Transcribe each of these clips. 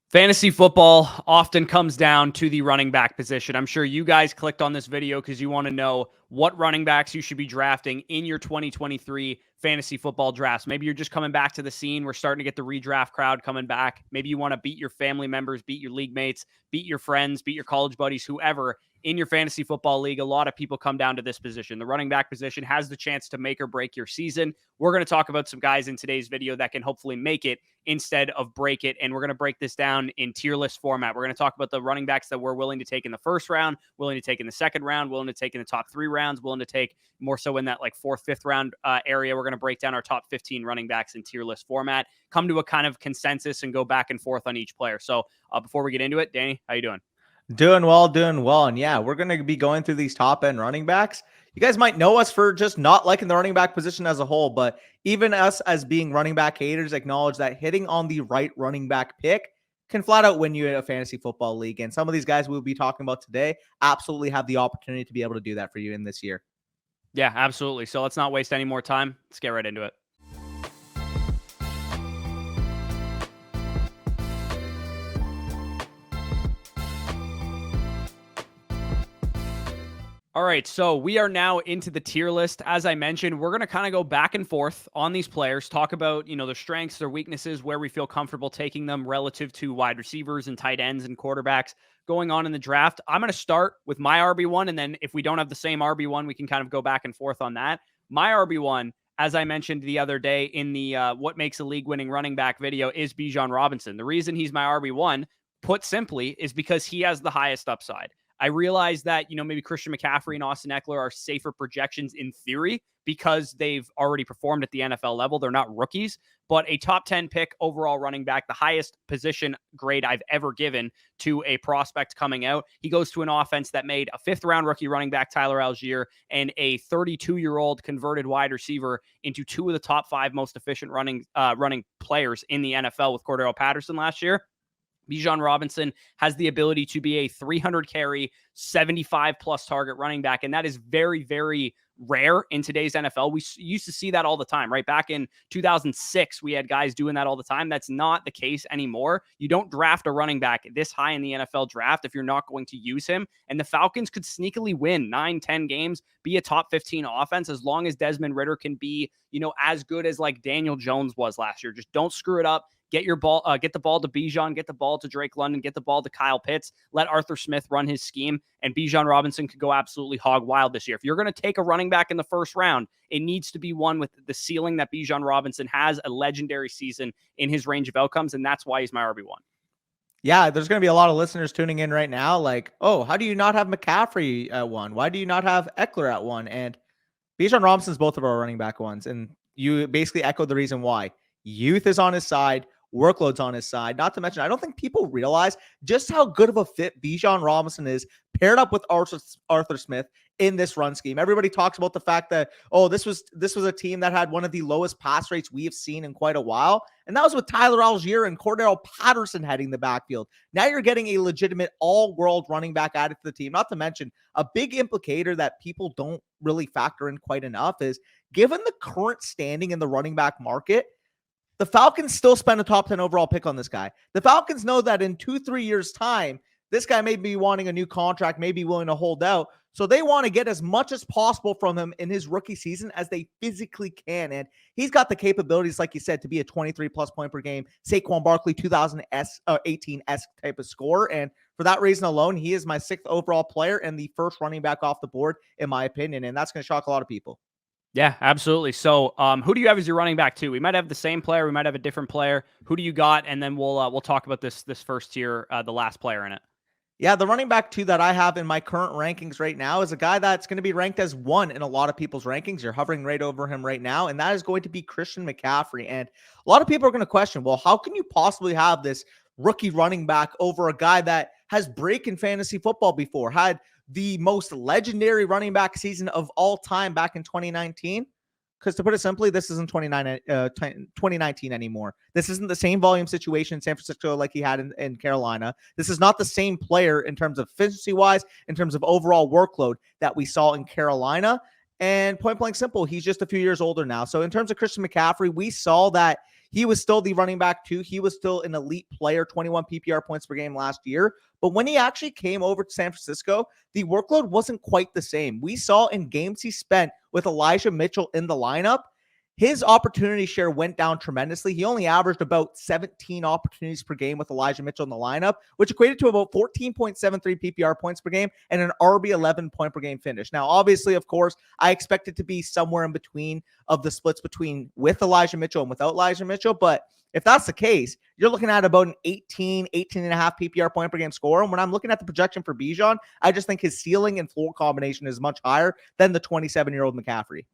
Fantasy football often comes down to the running back position. I'm sure you guys clicked on this video because you want to know what running backs you should be drafting in your 2023 fantasy football drafts. Maybe you're just coming back to the scene. We're starting to get the redraft crowd coming back. Maybe you want to beat your family members, beat your league mates, beat your friends, beat your college buddies, whoever in your fantasy football league. A lot of people come down to this position. The running back position has the chance to make or break your season. We're going to talk about some guys in today's video that can hopefully make it instead of break it. And we're going to break this down in tier list format. We're going to talk about the running backs that we're willing to take in the first round, willing to take in the second round, willing to take in the top 3 rounds, willing to take more so in that like 4th, 5th round area. We're going to break down our top 15 running backs in tier list format, come to a kind of consensus and go back and forth on each player. So before we get into it, Danny, how you doing? Doing well. And yeah, we're going to be going through these top end running backs. You guys might know us for just not liking the running back position as a whole, but even us as being running back haters acknowledge that hitting on the right running back pick can flat out win you in a fantasy football league. And some of these guys we'll be talking about today absolutely have the opportunity to be able to do that for you in this year. Yeah, absolutely. So let's not waste any more time. Let's get right into it. All right, so we are now into the tier list. As I mentioned, we're going to kind of go back and forth on these players, talk about, their strengths, their weaknesses, where we feel comfortable taking them relative to wide receivers and tight ends and quarterbacks going on in the draft. I'm going to start with my RB1, and then if we don't have the same RB1, we can kind of go back and forth on that. My RB1, as I mentioned the other day in the What Makes a League Winning Running Back video, is Bijan Robinson. The reason he's my RB1, put simply, is because he has the highest upside. I realize that, maybe Christian McCaffrey and Austin Eckler are safer projections in theory because they've already performed at the NFL level. They're not rookies, but a top 10 pick overall running back, the highest position grade I've ever given to a prospect coming out. He goes to an offense that made a 5th round rookie running back, Tyler Algier, and a 32-year-old converted wide receiver into 2 of the top 5 most efficient running players in the NFL with Cordero Patterson last year. Bijan Robinson has the ability to be a 300 carry, 75 plus target running back. And that is very, very rare in today's NFL. We used to see that all the time, right? Back in 2006, we had guys doing that all the time. That's not the case anymore. You don't draft a running back this high in the NFL draft if you're not going to use him. And the Falcons could sneakily win 9-10 games, be a top 15 offense, as long as Desmond Ridder can be, as good as like Daniel Jones was last year. Just don't screw it up. Get the ball to Bijan, get the ball to Drake London, get the ball to Kyle Pitts, let Arthur Smith run his scheme, and Bijan Robinson could go absolutely hog wild this year. If you're going to take a running back in the first round, it needs to be one with the ceiling that Bijan Robinson has, a legendary season in his range of outcomes, and that's why he's my RB1. Yeah, there's going to be a lot of listeners tuning in right now like, oh, how do you not have McCaffrey at 1? Why do you not have Eckler at 1? And Bijan Robinson's both of our running back ones, and you basically echoed the reason why. Youth is on his side. Workload's on his side. Not to mention, I don't think people realize just how good of a fit Bijan Robinson is paired up with Arthur Smith in this run scheme. Everybody talks about the fact that, this was a team that had one of the lowest pass rates we have seen in quite a while. And that was with Tyler Algier and Cordero Patterson heading the backfield. Now you're getting a legitimate all-world running back added to the team. Not to mention, a big implicator that people don't really factor in quite enough is, given the current standing in the running back market, the Falcons still spend a top 10 overall pick on this guy. The Falcons know that in 2-3 years' time, this guy may be wanting a new contract, may be willing to hold out. So they want to get as much as possible from him in his rookie season as they physically can. And he's got the capabilities, like you said, to be a 23-plus point per game, Saquon Barkley 2018-esque type of scorer. And for that reason alone, he is my 6th overall player and the first running back off the board, in my opinion. And that's going to shock a lot of people. Yeah, absolutely. So who do you have as your running back too? We might have the same player. We might have a different player. Who do you got? And then we'll talk about this first tier, the last player in it. Yeah, the running back 2 that I have in my current rankings right now is a guy that's going to be ranked as 1 in a lot of people's rankings. You're hovering right over him right now, and that is going to be Christian McCaffrey. And a lot of people are going to question, well, how can you possibly have this rookie running back over a guy that has break in fantasy football before, had the most legendary running back season of all time back in 2019? Because to put it simply, this isn't 2019 anymore. This isn't the same volume situation in San Francisco like he had in Carolina. This is not the same player in terms of efficiency-wise, in terms of overall workload that we saw in Carolina. And point blank simple, he's just a few years older now. So in terms of Christian McCaffrey, we saw that he was still the running back 2. He was still an elite player, 21 PPR points per game last year. But when he actually came over to San Francisco, the workload wasn't quite the same. We saw in games he spent with Elijah Mitchell in the lineup, his opportunity share went down tremendously. He only averaged about 17 opportunities per game with Elijah Mitchell in the lineup, which equated to about 14.73 PPR points per game and an RB 11 point per game finish. Now, obviously, of course, I expect it to be somewhere in between of the splits between with Elijah Mitchell and without Elijah Mitchell. But if that's the case, you're looking at about an 18 and a half PPR point per game score. And when I'm looking at the projection for Bijan, I just think his ceiling and floor combination is much higher than the 27-year-old McCaffrey.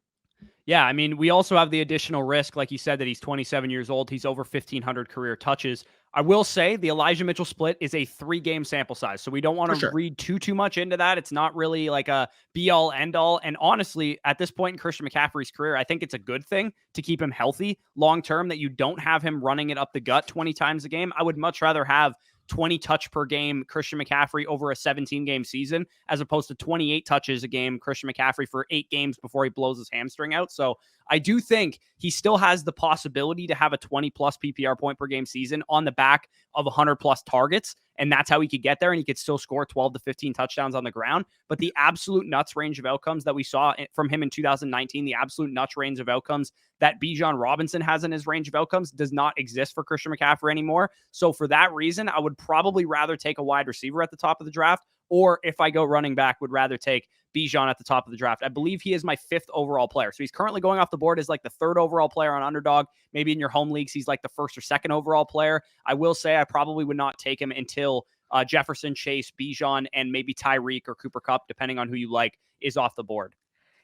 Yeah, I mean, we also have the additional risk, like you said, that he's 27 years old. He's over 1,500 career touches. I will say the Elijah Mitchell split is a 3-game sample size, so we don't want to read too much into that. It's not really like a be-all, end-all. And honestly, at this point in Christian McCaffrey's career, I think it's a good thing to keep him healthy long-term, that you don't have him running it up the gut 20 times a game. I would much rather have 20 touch per game Christian McCaffrey over a 17-game season, as opposed to 28 touches a game Christian McCaffrey for 8 games before he blows his hamstring out. So I do think he still has the possibility to have a 20-plus PPR point per game season on the back of 100-plus targets, and that's how he could get there, and he could still score 12 to 15 touchdowns on the ground. But the absolute nuts range of outcomes that we saw from him in 2019, the absolute nuts range of outcomes that Bijan Robinson has in his range of outcomes, does not exist for Christian McCaffrey anymore. So for that reason, I would probably rather take a wide receiver at the top of the draft, or if I go running back, would rather take Bijan at the top of the draft. I believe he is my 5th overall player. So he's currently going off the board as like the 3rd overall player on Underdog. Maybe in your home leagues, he's like the 1st or 2nd overall player. I will say I probably would not take him until Jefferson, Chase, Bijan, and maybe Tyreek or Cooper Kupp, depending on who you like, is off the board.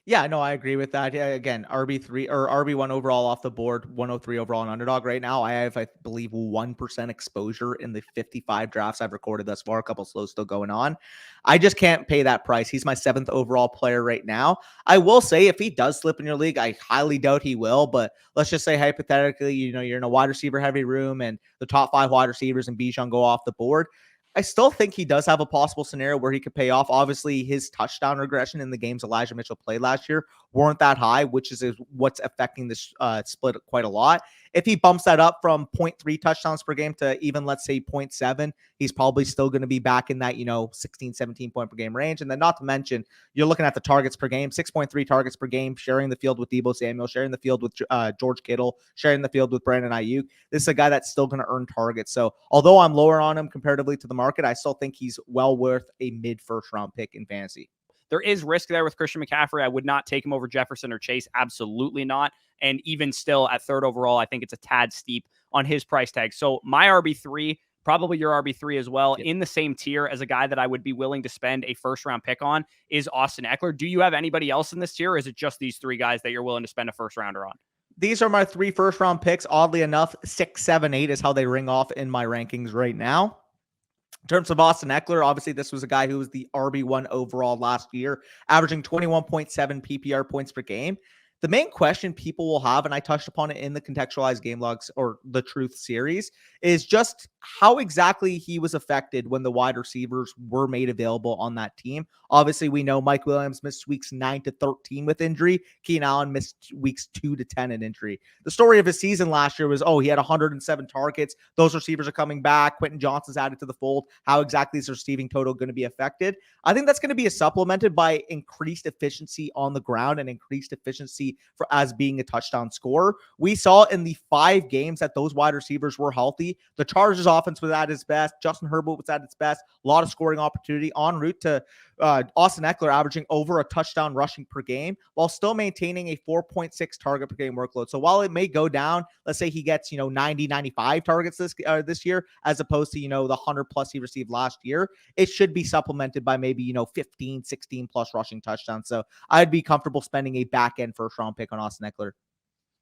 Yeah, no, I agree with that. Yeah, again, RB3 or RB1 overall off the board, 103 overall on Underdog right now. I have, I believe, 1% exposure in the 55 drafts I've recorded thus far. A couple slows still going on. I just can't pay that price. He's my 7th overall player right now. I will say if he does slip in your league, I highly doubt he will, but let's just say hypothetically, you're in a wide receiver heavy room and the top 5 wide receivers and Bijan go off the board. I still think he does have a possible scenario where he could pay off. Obviously, his touchdown regression in the games Elijah Mitchell played last year weren't that high, which is what's affecting this split quite a lot. If he bumps that up from 0.3 touchdowns per game to even, let's say, 0.7, he's probably still going to be back in that, 16, 17 point per game range. And then not to mention, you're looking at the targets per game, 6.3 targets per game, sharing the field with Deebo Samuel, sharing the field with George Kittle, sharing the field with Brandon Ayuk. This is a guy that's still going to earn targets. So although I'm lower on him comparatively to the market, I still think he's well worth a mid-first round pick in fantasy. There is risk there with Christian McCaffrey. I would not take him over Jefferson or Chase. Absolutely not. And even still at 3rd overall, I think it's a tad steep on his price tag. So my RB3, probably your RB3 as well, in the same tier as a guy that I would be willing to spend a 1st-round pick on is Austin Eckler. Do you have anybody else in this tier, or is it just these 3 guys that you're willing to spend a 1st-rounder on? These are my 3 first-round picks. Oddly enough, 6, 7, 8 is how they ring off in my rankings right now. In terms of Austin Eckler, obviously this was a guy who was the RB1 overall last year, averaging 21.7 PPR points per game. The main question people will have, and I touched upon it in the contextualized game logs or the Truth series, is just how exactly he was affected when the wide receivers were made available on that team. Obviously, we know Mike Williams missed weeks 9 to 13 with injury. Keenan Allen missed weeks 2 to 10 in injury. The story of his season last year was, he had 107 targets. Those receivers are coming back. Quentin Johnson's added to the fold. How exactly is the receiving total going to be affected? I think that's going to be supplemented by increased efficiency on the ground and increased efficiency for as being a touchdown scorer. We saw in the 5 games that those wide receivers were healthy, the Chargers offense was at its best. Justin Herbert was at its best. A lot of scoring opportunity en route to Austin Eckler averaging over a touchdown rushing per game while still maintaining a 4.6 target per game workload. So while it may go down, let's say he gets, 90, 95 targets this year, as opposed to, the 100 plus he received last year, it should be supplemented by maybe, 15, 16 plus rushing touchdowns. So I'd be comfortable spending a back end 1st-round pick on Austin Eckler.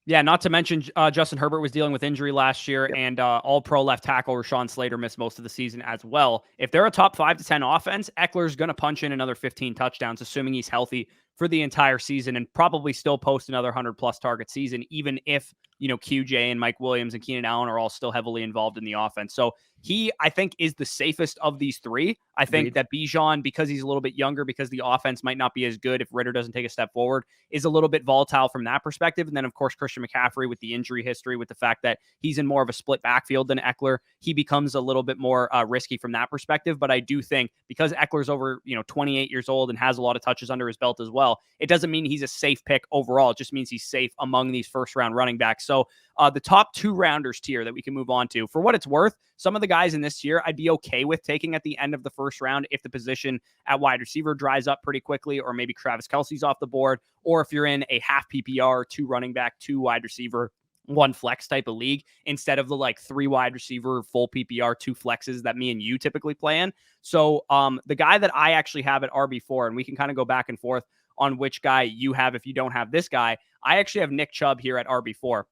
Yeah, not to mention Justin Herbert was dealing with injury last year, and all-pro left tackle Rashawn Slater missed most of the season as well. If they're a top 5 to 10 offense, Eckler's going to punch in another 15 touchdowns, assuming he's healthy for the entire season, and probably still post another 100-plus target season, even if, QJ and Mike Williams and Keenan Allen are all still heavily involved in the offense. So He, I think, is the safest of these three. I think Agreed. that Bijan, because he's a little bit younger, because the offense might not be as good if Ritter doesn't take a step forward, is a little bit volatile from that perspective. And then, of course, Christian McCaffrey with the injury history, with the fact that he's in more of a split backfield than Eckler, he becomes a little bit more risky from that perspective. But I do think because Eckler's over, 28 years old and has a lot of touches under his belt as well, it doesn't mean he's a safe pick overall. It just means he's safe among these first round running backs. So the top 2 rounders tier that we can move on to, for what it's worth, some of the guys in this tier I'd be okay with taking at the end of the first round if the position at wide receiver dries up pretty quickly, or maybe Travis Kelce's off the board, or if you're in a half PPR, 2 running back, 2 wide receiver, 1 flex type of league, instead of the 3 wide receiver, full PPR, 2 flexes that me and you typically play in. So the guy that I actually have at RB4, and we can kind of go back and forth on which guy you have if you don't have this guy, I actually have Nick Chubb here at RB4.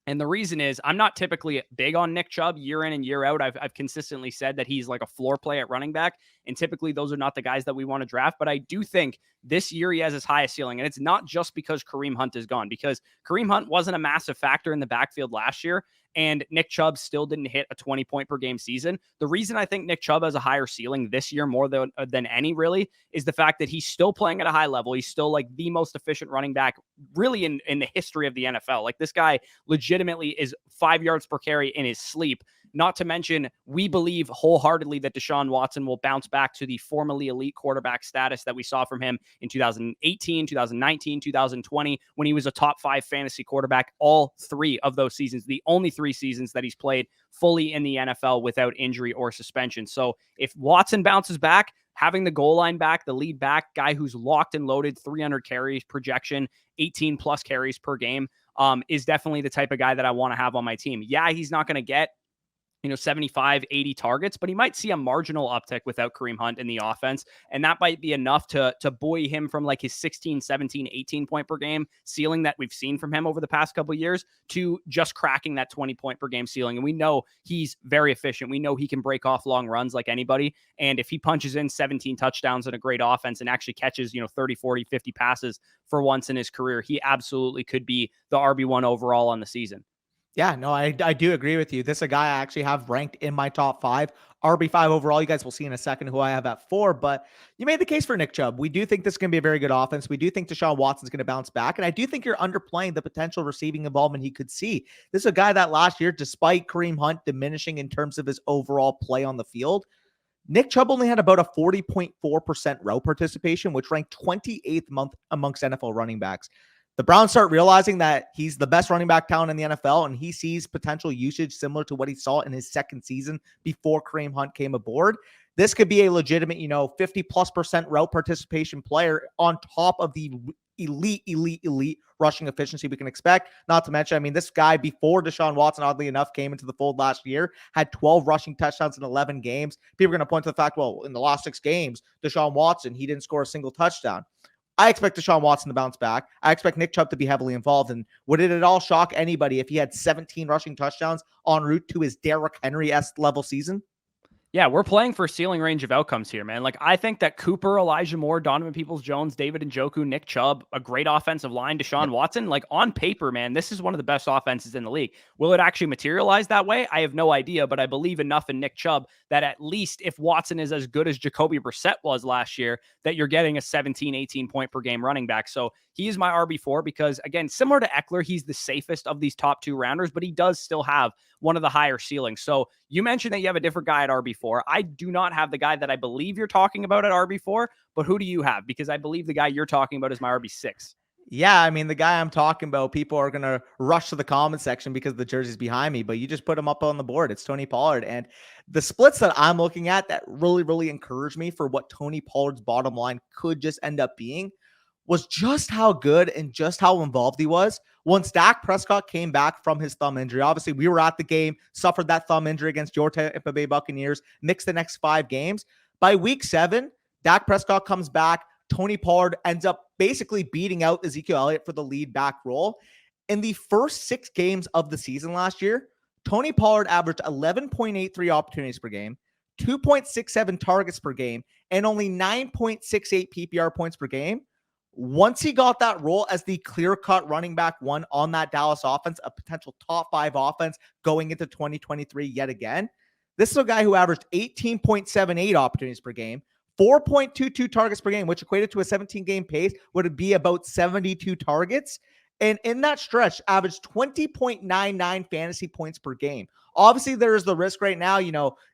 And the reason is I'm not typically big on Nick Chubb year in and year out. I've consistently said that he's like a floor play at running back. And typically those are not the guys that we want to draft. But I do think this year he has his highest ceiling. And it's not just because Kareem Hunt is gone, because Kareem Hunt wasn't a massive factor in the backfield last year. And Nick Chubb still didn't hit a 20 point per game season. The reason I think Nick Chubb has a higher ceiling this year more than any really is the fact that he's still playing at a high level. He's still like the most efficient running back really in the history of the NFL. Like this guy legitimately is 5 yards per carry in his sleep. Not to mention, we believe wholeheartedly that Deshaun Watson will bounce back to the formerly elite quarterback status that we saw from him in 2018, 2019, 2020, when he was a top 5 fantasy quarterback all 3 of those seasons, the only 3 seasons that he's played fully in the NFL without injury or suspension. So if Watson bounces back, having the goal line back, the lead back, guy who's locked and loaded, 300 carries projection, 18 plus carries per game, is definitely the type of guy that I want to have on my team. Yeah, he's not going to get 75, 80 targets, but he might see a marginal uptick without Kareem Hunt in the offense. And that might be enough to buoy him from like his 16, 17, 18 point per game ceiling that we've seen from him over the past couple of years to just cracking that 20 point per game ceiling. And we know he's very efficient. We know he can break off long runs like anybody. And if he punches in 17 touchdowns in a great offense and actually catches, 30, 40, 50 passes for once in his career, he absolutely could be the RB1 overall on the season. Yeah, no, I do agree with you. This is a guy I actually have ranked in my top 5, RB5 overall. You guys will see in a second who I have at 4, but you made the case for Nick Chubb. We do think this is going to be a very good offense. We do think Deshaun Watson's going to bounce back, and I do think you're underplaying the potential receiving involvement he could see. This is a guy that last year, despite Kareem Hunt diminishing in terms of his overall play on the field, Nick Chubb only had about a 40.4% route participation, which ranked 28th amongst NFL running backs. The Browns start realizing that he's the best running back talent in the NFL, and he sees potential usage similar to what he saw in his second season before Kareem Hunt came aboard. This could be a legitimate, 50+% route participation player on top of the elite rushing efficiency we can expect. Not to mention, this guy before Deshaun Watson, oddly enough, came into the fold last year, had 12 rushing touchdowns in 11 games. People are going to point to the fact, well, in the last 6 games, Deshaun Watson, he didn't score a single touchdown. I expect Deshaun Watson to bounce back. I expect Nick Chubb to be heavily involved. And would it at all shock anybody if he had 17 rushing touchdowns en route to his Derrick Henry-esque level season? Yeah, we're playing for ceiling range of outcomes here, man. Like, I think that Cooper, Elijah Moore, Donovan Peoples-Jones, David Njoku, Nick Chubb, a great offensive line, Deshaun Watson, like on paper, man, this is one of the best offenses in the league. Will it actually materialize that way? I have no idea, but I believe enough in Nick Chubb that at least if Watson is as good as Jacoby Brissett was last year, that you're getting a 17, 18 point per game running back. So he is my RB4 because, again, similar to Eckler, he's the safest of these top 2 rounders, but he does still have one of the higher ceilings. So you mentioned that you have a different guy at RB4. I do not have the guy that I believe you're talking about at RB4, but who do you have? Because I believe the guy you're talking about is my RB6. Yeah, the guy I'm talking about, people are going to rush to the comment section because the jersey's behind me, but you just put him up on the board. It's Tony Pollard. And the splits that I'm looking at that really encouraged me for what Tony Pollard's bottom line could just end up being was just how good and just how involved he was once Dak Prescott came back from his thumb injury. Obviously, we were at the game, suffered that thumb injury against your Tampa Bay Buccaneers, mixed the next 5 games. By week 7, Dak Prescott comes back. Tony Pollard ends up basically beating out Ezekiel Elliott for the lead back role. In the first 6 games of the season last year, Tony Pollard averaged 11.83 opportunities per game, 2.67 targets per game, and only 9.68 PPR points per game. Once he got that role as the clear-cut running back 1 on that Dallas offense, a potential top 5 offense going into 2023 yet again, This is a guy who averaged 18.78 opportunities per game, 4.22 targets per game, which equated to a 17-game pace, would be about 72 targets. And in that stretch, averaged 20.99 fantasy points per game. Obviously, there is the risk right now.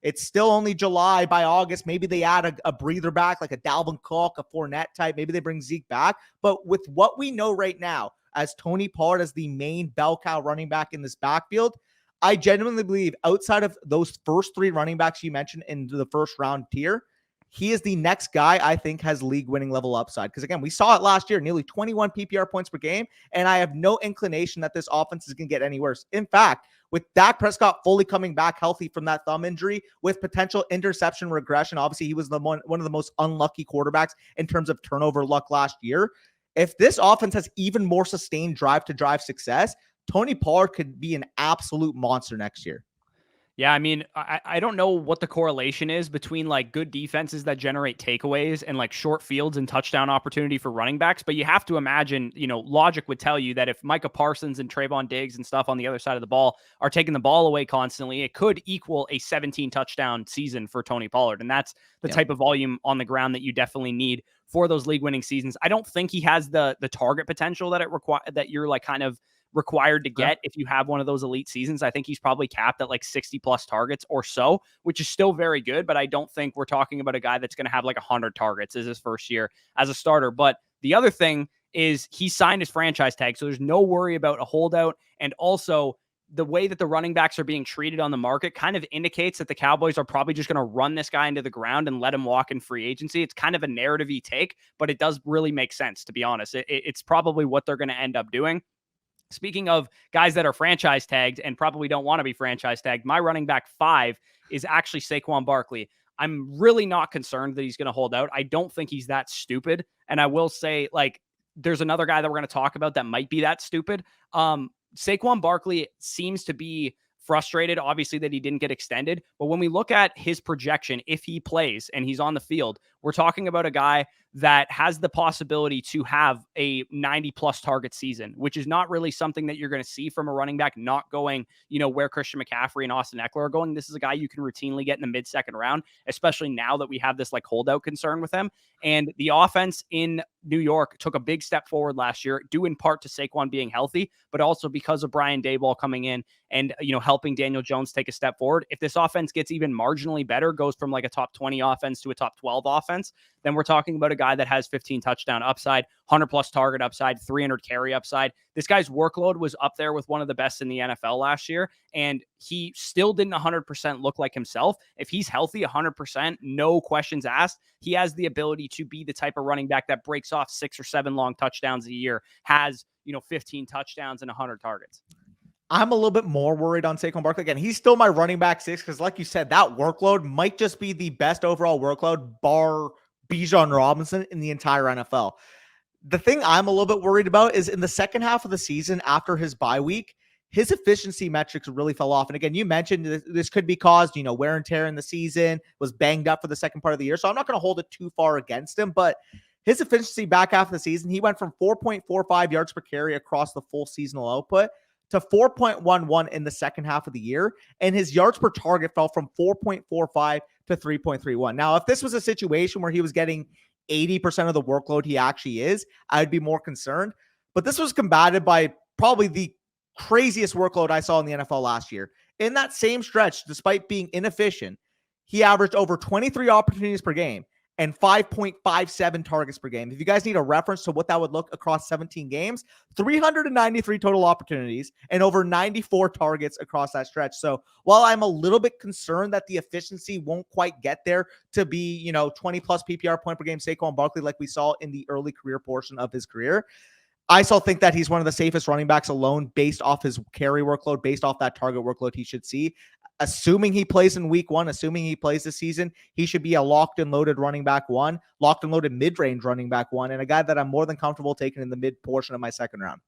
It's still only July. By August, maybe they add a breather back, like a Dalvin Cook, a Fournette type. Maybe they bring Zeke back. But with what we know right now, as Tony Pollard as the main bell cow running back in this backfield, I genuinely believe outside of those first three running backs you mentioned in the first round tier, he is the next guy I think has league winning level upside. Because again, we saw it last year, nearly 21 PPR points per game. And I have no inclination that this offense is going to get any worse. In fact, with Dak Prescott fully coming back healthy from that thumb injury, with potential interception regression, obviously he was one of the most unlucky quarterbacks in terms of turnover luck last year. If this offense has even more sustained drive to drive success, Tony Pollard could be an absolute monster next year. Yeah, I mean, I don't know what the correlation is between like good defenses that generate takeaways and like short fields and touchdown opportunity for running backs. But you have to imagine, logic would tell you that if Micah Parsons and Trayvon Diggs and stuff on the other side of the ball are taking the ball away constantly, it could equal a 17 touchdown season for Tony Pollard. And that's the type of volume on the ground that you definitely need for those league winning seasons. I don't think he has the target potential that you're like kind of required to get if you have one of those elite seasons. I think he's probably capped at like 60 plus targets or so, which is still very good, but I don't think we're talking about a guy that's going to have like 100 targets as his first year as a starter. But the other thing is he signed his franchise tag, so there's no worry about a holdout. And also the way that the running backs are being treated on the market kind of indicates that the Cowboys are probably just going to run this guy into the ground and let him walk in free agency. It's kind of a narrative-y take, but it does really make sense, to be honest. It's probably what they're going to end up doing. Speaking of guys that are franchise tagged and probably don't want to be franchise tagged, my running back 5 is actually Saquon Barkley. I'm really not concerned that he's going to hold out. I don't think he's that stupid. And I will say, like, there's another guy that we're going to talk about that might be that stupid. Saquon Barkley seems to be frustrated, obviously, that he didn't get extended. But when we look at his projection, if he plays and he's on the field, we're talking about a guy that has the possibility to have a 90-plus target season, which is not really something that you're going to see from a running back not going, where Christian McCaffrey and Austin Eckler are going. This is a guy you can routinely get in the mid-second round, especially now that we have this like holdout concern with him. And the offense in New York took a big step forward last year, due in part to Saquon being healthy, but also because of Brian Daboll coming in and, helping Daniel Jones take a step forward. If this offense gets even marginally better, goes from like a top 20 offense to a top 12 offense, then we're talking about a guy that has 15 touchdown upside, 100 plus target upside, 300 carry upside. This guy's workload was up there with one of the best in the NFL last year, and he still didn't 100% look like himself. If he's healthy 100%, no questions asked, he has the ability to be the type of running back that breaks off 6 or 7 long touchdowns a year, has, 15 touchdowns and 100 targets. I'm a little bit more worried on Saquon Barkley. Again, he's still my running back 6 because, like you said, that workload might just be the best overall workload bar Bijan Robinson in the entire NFL. The thing I'm a little bit worried about is in the second half of the season after his bye week, his efficiency metrics really fell off. And again, you mentioned this could be caused, wear and tear in the season, was banged up for the second part of the year. So I'm not going to hold it too far against him, but his efficiency back half of the season, he went from 4.45 yards per carry across the full seasonal output to 4.11 in the second half of the year. And his yards per target fell from 4.45 to 3.31. Now, if this was a situation where he was getting 80% of the workload he actually is, I'd be more concerned. But this was combated by probably the craziest workload I saw in the NFL last year. In that same stretch, despite being inefficient, he averaged over 23 opportunities per game and 5.57 targets per game. If you guys need a reference to what that would look across 17 games, 393 total opportunities and over 94 targets across that stretch. So while I'm a little bit concerned that the efficiency won't quite get there to be, 20 plus PPR point per game Saquon Barkley like we saw in the early career portion of his career, I still think that he's one of the safest running backs alone based off his carry workload, based off that target workload he should see. Assuming he plays in week 1, assuming he plays this season, he should be a locked and loaded running back 1, locked and loaded mid-range running back 1, and a guy that I'm more than comfortable taking in the mid portion of my second round.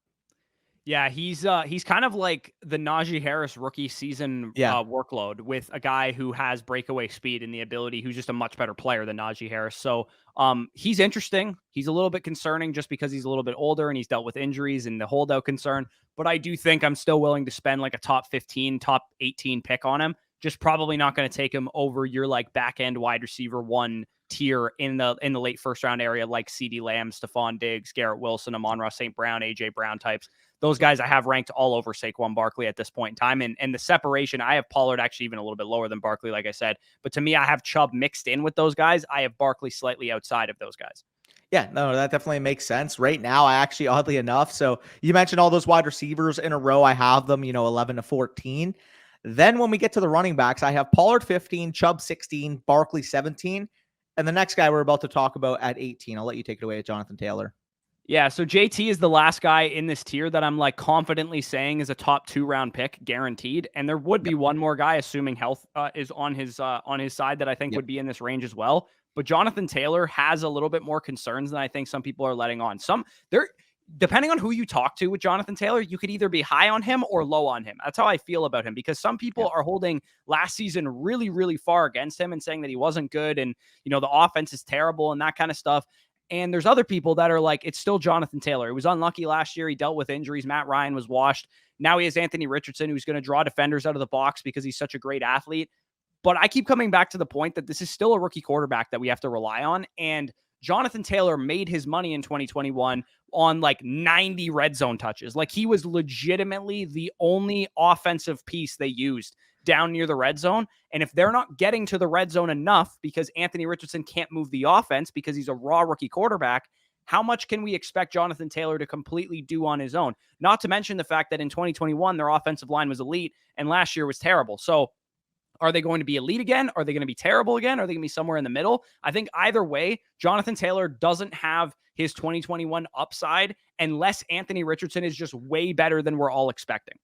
Yeah, he's kind of like the Najee Harris rookie season workload with a guy who has breakaway speed and the ability, who's just a much better player than Najee Harris. So he's interesting. He's a little bit concerning just because he's a little bit older and he's dealt with injuries and the holdout concern. But I do think I'm still willing to spend like a top 15, top 18 pick on him just probably not going to take him over your like back end wide receiver 1 tier in the late first round area, like CeeDee Lamb, Stephon Diggs, Garrett Wilson, Amon-Ra St. Brown, AJ Brown types. Those guys I have ranked all over Saquon Barkley at this point in time. And the separation, I have Pollard actually even a little bit lower than Barkley, like I said. But to me, I have Chubb mixed in with those guys. I have Barkley slightly outside of those guys. Yeah, no, that definitely makes sense. Right now, I actually, oddly enough, so you mentioned all those wide receivers in a row. I have them, 11 to 14. Then when we get to the running backs, I have Pollard 15, Chubb 16, Barkley 17, and the next guy we're about to talk about at 18. I'll let you take it away, Jonathan Taylor. Yeah, so JT is the last guy in this tier that I'm like confidently saying is a top 2-round pick guaranteed, and there would be one more guy, assuming health is on his side, that I think would be in this range as well. But Jonathan Taylor has a little bit more concerns than I think some people are letting on. Depending on who you talk to with Jonathan Taylor, you could either be high on him or low on him. That's how I feel about him, because some people are holding last season really, really far against him and saying that he wasn't good and, the offense is terrible and that kind of stuff. And there's other people that are like, it's still Jonathan Taylor. He was unlucky last year. He dealt with injuries. Matt Ryan was washed. Now he has Anthony Richardson, who's going to draw defenders out of the box because he's such a great athlete. But I keep coming back to the point that this is still a rookie quarterback that we have to rely on. And Jonathan Taylor made his money in 2021 on like 90 red zone touches. Like, he was legitimately the only offensive piece they used down near the red zone. And if they're not getting to the red zone enough because Anthony Richardson can't move the offense because he's a raw rookie quarterback, how much can we expect Jonathan Taylor to completely do on his own? Not to mention the fact that in 2021, their offensive line was elite and last year was terrible. So are they going to be elite again? Are they going to be terrible again? Are they going to be somewhere in the middle? I think either way, Jonathan Taylor doesn't have his 2021 upside unless Anthony Richardson is just way better than we're all expecting.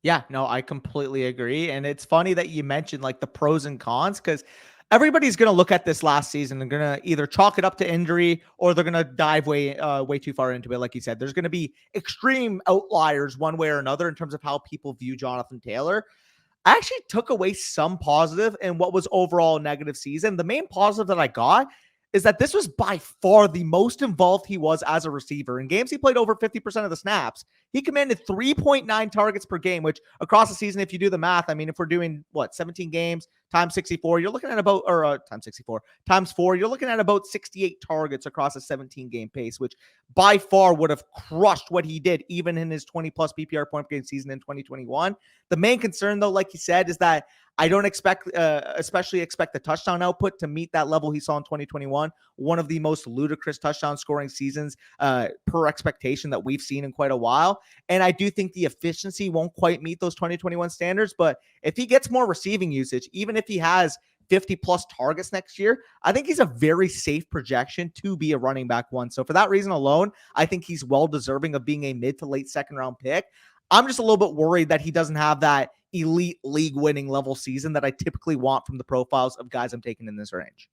Yeah, no, I completely agree. And it's funny that you mentioned like the pros and cons, because everybody's going to look at this last season and going to either chalk it up to injury or they're going to dive way too far into it. Like you said, there's going to be extreme outliers one way or another in terms of how people view Jonathan Taylor. I actually took away some positive in what was overall a negative season. The main positive that I got is that this was by far the most involved he was as a receiver. In games he played over 50% of the snaps, he commanded 3.9 targets per game, which across the season, if you do the math, I mean, if we're doing 17 games times 64, you're looking at about, times 64 times 4, you're looking at about 68 targets across a 17 game pace, which by far would have crushed what he did even in his 20 plus PPR point per game season in 2021. The main concern, though, like you said, is that I don't especially expect the touchdown output to meet that level he saw in 2021, one of the most ludicrous touchdown scoring seasons per expectation that we've seen in quite a while. And I do think the efficiency won't quite meet those 2021 standards, but if he gets more receiving usage, even if he has 50 plus targets next year, I think he's a very safe projection to be a running back one. So for that reason alone, I think he's well deserving of being a mid to late second round pick. I'm just a little bit worried that he doesn't have that elite league winning level season that I typically want from the profiles of guys I'm taking in this range.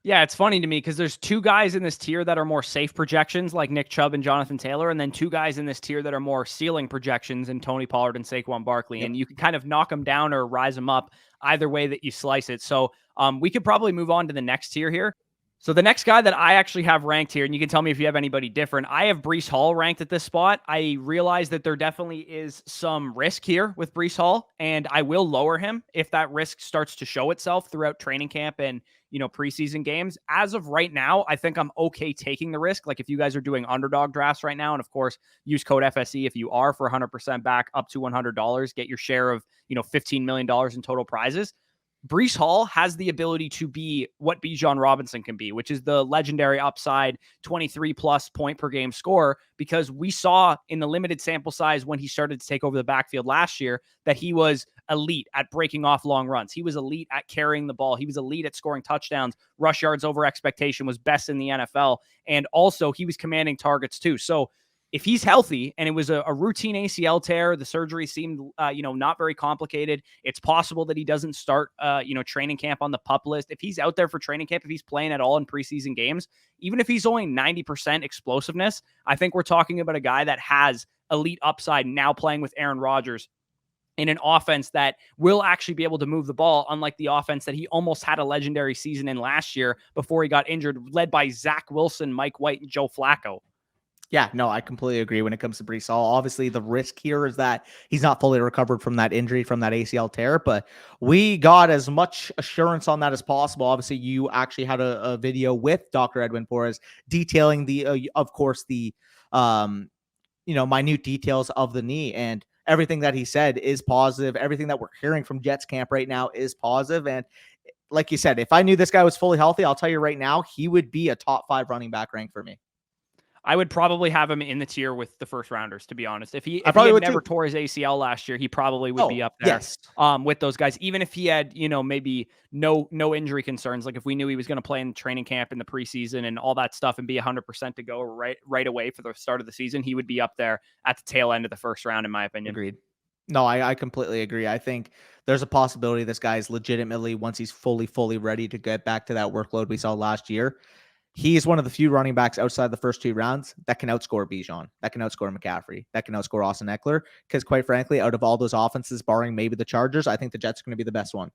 Yeah, it's funny to me because there's two guys in this tier that are more safe projections, like Nick Chubb and Jonathan Taylor, and then two guys in this tier that are more ceiling projections in Tony Pollard and Saquon Barkley. Yep. And you can kind of knock them down or rise them up either way that you slice it. So we could probably move on to the next tier here. So the next guy that I actually have ranked here, and you can tell me if you have anybody different, I have Breece Hall ranked at this spot. I realize that there definitely is some risk here with Breece Hall, and I will lower him if that risk starts to show itself throughout training camp and, preseason games. As of right now, I think I'm okay taking the risk. Like if you guys are doing underdog drafts right now, and of course, use code FSE if you are for 100% back up to $100, get your share of, $15 million in total prizes. Breece Hall has the ability to be what Bijan Robinson can be, which is the legendary upside 23 plus point per game scorer, because we saw in the limited sample size when he started to take over the backfield last year that he was elite at breaking off long runs. He was elite at carrying the ball. He was elite at scoring touchdowns. Rush yards over expectation was best in the NFL. And also he was commanding targets too. So if he's healthy and it was a routine ACL tear, the surgery seemed, not very complicated. It's possible that he doesn't start, training camp on the PUP list. If he's out there for training camp, if he's playing at all in preseason games, even if he's only 90% explosiveness, I think we're talking about a guy that has elite upside now playing with Aaron Rodgers in an offense that will actually be able to move the ball, unlike the offense that he almost had a legendary season in last year before he got injured, led by Zach Wilson, Mike White, and Joe Flacco. Yeah, no, I completely agree when it comes to Brees Hall. Obviously, the risk here is that he's not fully recovered from that injury, from that ACL tear, but we got as much assurance on that as possible. Obviously, you actually had a video with Dr. Edwin Flores detailing of course, the, minute details of the knee, and everything that he said is positive. Everything that we're hearing from Jets camp right now is positive. And like you said, if I knew this guy was fully healthy, I'll tell you right now, he would be a top 5 running back rank for me. I would probably have him in the tier with the first rounders, to be honest. If he I if he probably had would never too. tore his ACL last year, he probably would be Oh, up there yes. with those guys. Even if he had, maybe no injury concerns, like if we knew he was going to play in training camp in the preseason and all that stuff and be 100% to go right away for the start of the season, he would be up there at the tail end of the first round, in my opinion. Agreed. No, I completely agree. I think there's a possibility this guy is legitimately, once he's fully ready to get back to that workload we saw last year, he's one of the few running backs outside the first 2 rounds that can outscore Bijan, that can outscore McCaffrey, that can outscore Austin Eckler. Because quite frankly, out of all those offenses, barring maybe the Chargers, I think the Jets are going to be the best one.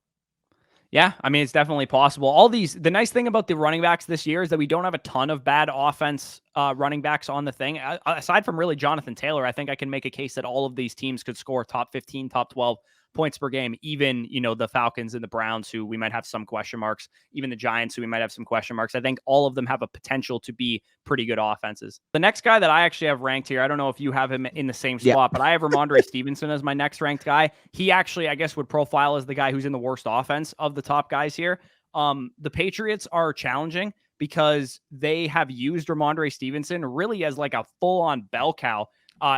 Yeah, I mean, it's definitely possible. The nice thing about the running backs this year is that we don't have a ton of bad offense running backs on the thing. Aside from really Jonathan Taylor, I think I can make a case that all of these teams could score top 15, top 12 points per game. Even, the Falcons and the Browns, who we might have some question marks, even the Giants, who we might have some question marks. I think all of them have a potential to be pretty good offenses. The next guy that I actually have ranked here, I don't know if you have him in the same spot, but I have Ramondre Stevenson as my next ranked guy. He actually, I guess, would profile as the guy who's in the worst offense of the top guys here. The Patriots are challenging because they have used Ramondre Stevenson really as like a full-on bell cow.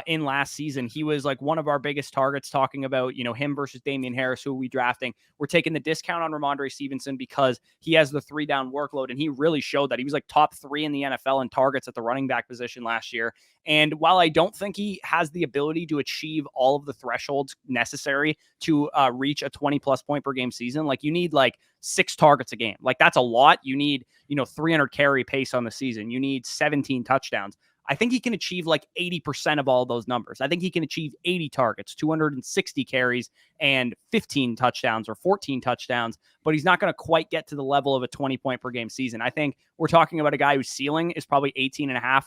In last season, he was like one of our biggest targets, talking about, him versus Damian Harris, who are we drafting. We're taking the discount on Ramondre Stevenson because he has the 3-down workload, and he really showed that. He was like top 3 in the NFL in targets at the running back position last year. And while I don't think he has the ability to achieve all of the thresholds necessary to reach a 20-plus point per game season, like you need like 6 targets a game. Like that's a lot. You need, 300 carry pace on the season. You need 17 touchdowns. I think he can achieve like 80% of all those numbers. I think he can achieve 80 targets, 260 carries, and 15 touchdowns or 14 touchdowns, but he's not going to quite get to the level of a 20-point per game season. I think we're talking about a guy whose ceiling is probably 18.5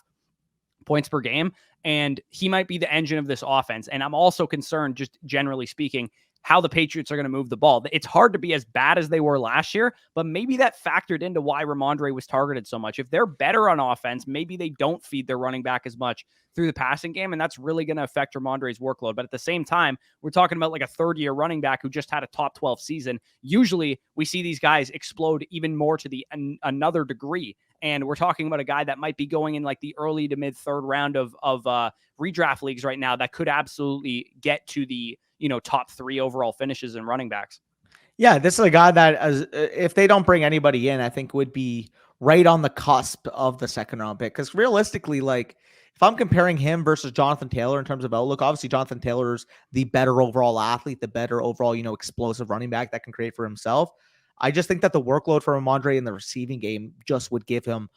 points per game, and he might be the engine of this offense. And I'm also concerned, just generally speaking, how the Patriots are going to move the ball. It's hard to be as bad as they were last year, but maybe that factored into why Ramondre was targeted so much. If they're better on offense, maybe they don't feed their running back as much through the passing game, and that's really going to affect Ramondre's workload. But at the same time, we're talking about like a third-year running back who just had a top 12 season. Usually, we see these guys explode even more to another degree. And we're talking about a guy that might be going in like the early to mid third round of redraft leagues right now that could absolutely get to the top 3 overall finishes in running backs. Yeah, this is a guy that, if they don't bring anybody in, I think would be right on the cusp of the second round pick. Because realistically, like if I'm comparing him versus Jonathan Taylor in terms of outlook, obviously Jonathan Taylor's the better overall athlete, the better overall, explosive running back that can create for himself. I just think that the workload for Ramondre in the receiving game just would give him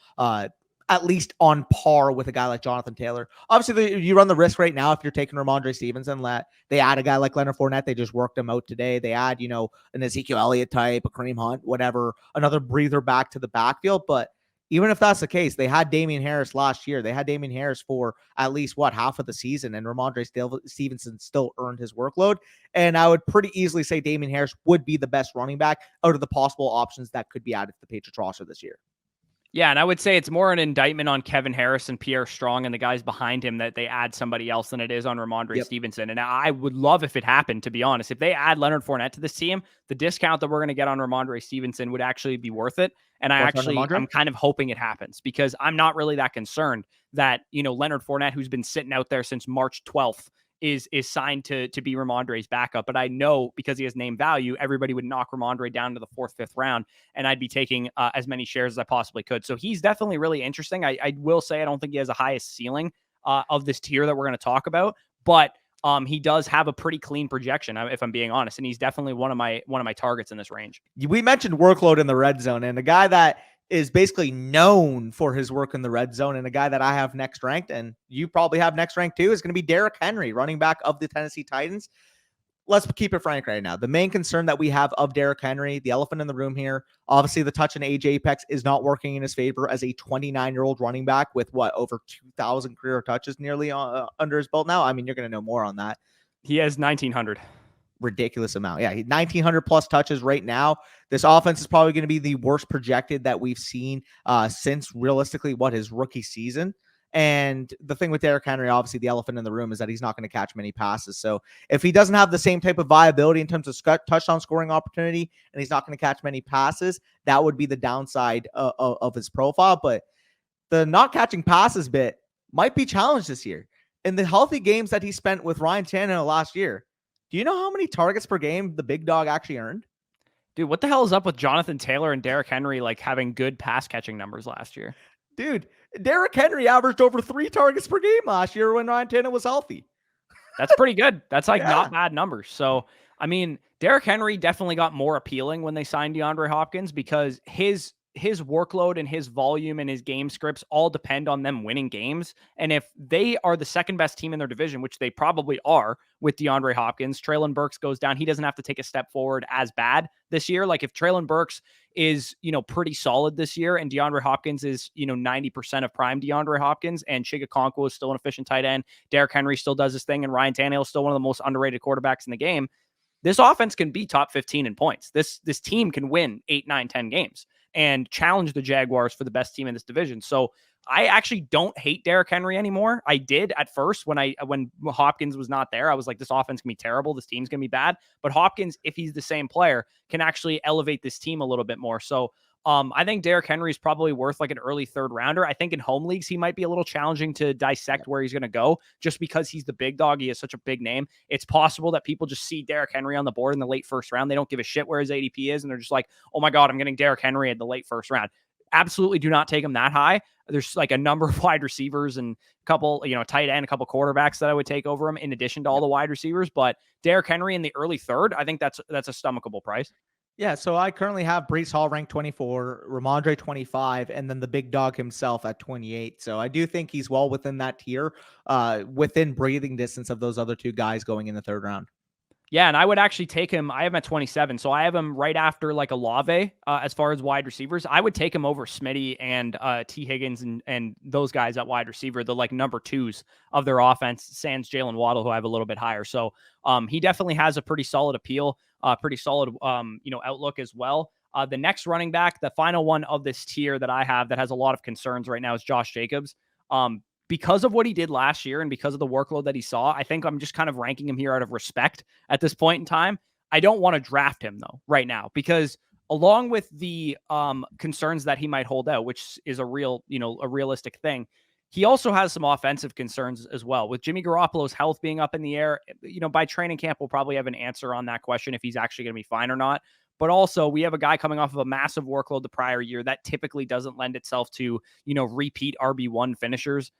at least on par with a guy like Jonathan Taylor. Obviously, you run the risk right now if you're taking Ramondre Stevenson. They add a guy like Leonard Fournette. They just worked him out today. They add, an Ezekiel Elliott type, a Kareem Hunt, whatever, another breather back to the backfield. But even if that's the case, they had Damian Harris last year. They had Damian Harris for at least, half of the season, and Ramondre Stevenson still earned his workload. And I would pretty easily say Damian Harris would be the best running back out of the possible options that could be added to the Patriots roster this year. Yeah, and I would say it's more an indictment on Kevin Harris and Pierre Strong and the guys behind him that they add somebody else than it is on Ramondre Stevenson. And I would love if it happened, to be honest. If they add Leonard Fournette to this team, the discount that we're going to get on Ramondre Stevenson would actually be worth it. And I'm kind of hoping it happens because I'm not really that concerned that, Leonard Fournette, who's been sitting out there since March 12th, is signed to be Ramondre's backup. But I know because he has name value, everybody would knock Ramondre down to the 4th, 5th round, and I'd be taking as many shares as I possibly could. So he's definitely really interesting. I will say I don't think he has the highest ceiling of this tier that we're going to talk about, but he does have a pretty clean projection, if I'm being honest, and he's definitely one of my targets in this range. We mentioned workload in the red zone, and a guy that is basically known for his work in the red zone, and a guy that I have next ranked, and you probably have next ranked too, is going to be Derrick Henry, running back of the Tennessee Titans. let's keep it frank right now. The main concern that we have of Derrick Henry, the elephant in the room here, obviously the touch and age apex is not working in his favor as a 29-year-old running back with over 2,000 career touches nearly under his belt now. I mean, you're going to know more on that. He has 1,900. Ridiculous amount. Yeah, 1,900 plus touches right now. This offense is probably going to be the worst projected that we've seen since realistically his rookie season. And the thing with Derrick Henry, obviously the elephant in the room, is that he's not going to catch many passes. So if he doesn't have the same type of viability in terms of touchdown scoring opportunity, and he's not going to catch many passes, that would be the downside of his profile. But the not catching passes bit might be challenged this year. In the healthy games that he spent with Ryan Tannehill last year, do you know how many targets per game the big dog actually earned? Dude, what the hell is up with Jonathan Taylor and Derrick Henry having good pass catching numbers last year? Dude, Derrick Henry averaged over 3 targets per game last year when Ryan Tannehill was healthy. That's pretty good. That's not bad numbers. So, I mean, Derrick Henry definitely got more appealing when they signed DeAndre Hopkins because his workload and his volume and his game scripts all depend on them winning games. And if they are the second best team in their division, which they probably are with DeAndre Hopkins, Treylon Burks goes down. He doesn't have to take a step forward as bad this year. If Treylon Burks is, pretty solid this year and DeAndre Hopkins is, 90% of prime DeAndre Hopkins and Chig Okonkwo is still an efficient tight end. Derrick Henry still does his thing and Ryan Tannehill is still one of the most underrated quarterbacks in the game. This offense can be top 15 in points. This team can win 8, 9, 10 games and challenge the Jaguars for the best team in this division. So I actually don't hate Derrick Henry anymore. I did at first when Hopkins was not there. I was like, this offense can be terrible. This team's going to be bad. But Hopkins, if he's the same player, can actually elevate this team a little bit more. So I think Derrick Henry is probably worth an early third rounder. I think in home leagues, he might be a little challenging to dissect where he's going to go just because he's the big dog. He has such a big name. It's possible that people just see Derrick Henry on the board in the late first round. They don't give a shit where his ADP is. And they're just like, oh my God, I'm getting Derrick Henry in the late first round. Absolutely do not take him that high. There's a number of wide receivers and a couple, tight end, a couple quarterbacks that I would take over him in addition to all the wide receivers. But Derrick Henry in the early third, I think that's a stomachable price. Yeah, so I currently have Breece Hall ranked 24, Ramondre 25, and then the big dog himself at 28. So I do think he's well within that tier, within breathing distance of those other two guys going in the third round. Yeah, and I would actually take him. I have him at 27, so I have him right after Olave as far as wide receivers. I would take him over Smitty and T. Higgins and those guys at wide receiver, the number twos of their offense, sans Jalen Waddle, who I have a little bit higher. So he definitely has a pretty solid appeal, pretty solid outlook as well. The next running back, the final one of this tier that I have that has a lot of concerns right now is Josh Jacobs. Because of what he did last year and because of the workload that he saw, I think I'm just kind of ranking him here out of respect at this point in time. I don't want to draft him though right now because along with the concerns that he might hold out, which is a realistic thing, he also has some offensive concerns as well. With Jimmy Garoppolo's health being up in the air, by training camp, we'll probably have an answer on that question if he's actually going to be fine or not. But also, we have a guy coming off of a massive workload the prior year that typically doesn't lend itself to, repeat RB1 finishers.